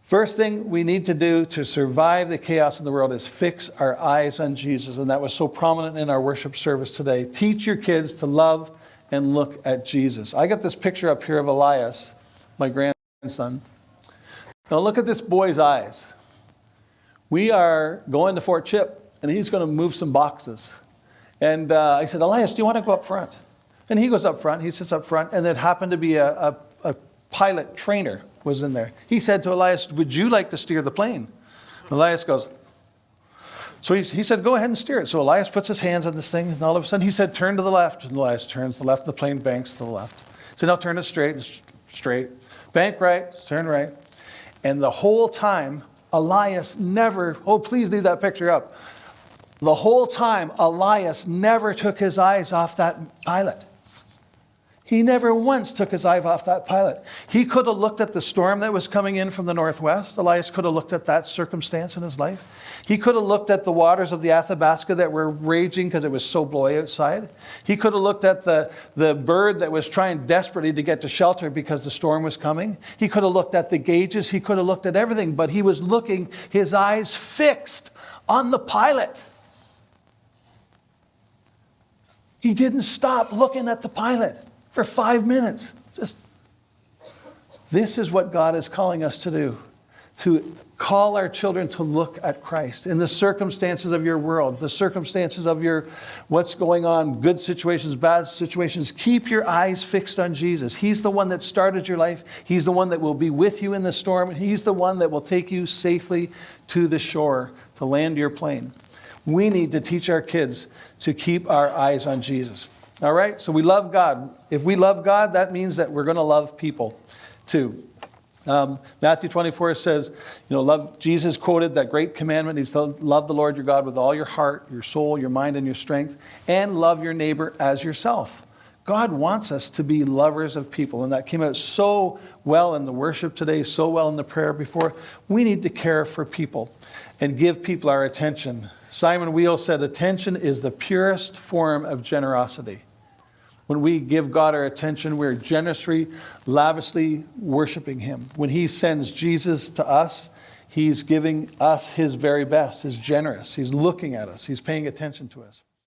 First thing we need to do to survive the chaos in the world is fix our eyes on Jesus. And that was so prominent in our worship service today. Teach your kids to love and look at Jesus. I got this picture up here of Elias, my grandson. Now look at this boy's eyes. We are going to Fort Chip, and he's going to move some boxes. And I said, Elias, do you want to go up front? And he goes up front. He sits up front. And it happened to be a pilot trainer was in there. He said to Elias, would you like to steer the plane? Elias goes, so he said, go ahead and steer it. So Elias puts his hands on this thing, and all of a sudden he said, turn to the left. And Elias turns to the left, and the plane banks to the left. So now turn it straight. Bank right, turn right. And the whole time, Elias never, oh, please leave that picture up. The whole time, Elias never took his eyes off that pilot. He never once took his eye off that pilot. He could have looked at the storm that was coming in from the northwest. Elias could have looked at that circumstance in his life. He could have looked at the waters of the Athabasca that were raging because it was so blowy outside. He could have looked at the bird that was trying desperately to get to shelter because the storm was coming. He could have looked at the gauges. He could have looked at everything, but he was looking, his eyes fixed on the pilot. He didn't stop looking at the pilot for 5 minutes. This is what God is calling us to do, to call our children to look at Christ in the circumstances of your world, the circumstances of your what's going on, good situations, bad situations. Keep your eyes fixed on Jesus. He's the one that started your life. He's the one that will be with you in the storm. He's the one that will take you safely to the shore to land your plane. We need to teach our kids to keep our eyes on Jesus. All right, so we love God. If we love God, that means that we're going to love people too. Matthew 24 says, love. Jesus quoted that great commandment. He's to love the Lord your God with all your heart, your soul, your mind, and your strength, and love your neighbor as yourself. God wants us to be lovers of people, and that came out so well in the worship today, so well in the prayer before. We need to care for people and give people our attention. Simon Weil said, attention is the purest form of generosity. When we give God our attention, we're generously, lavishly worshiping him. When he sends Jesus to us, he's giving us his very best. He's generous. He's looking at us. He's paying attention to us.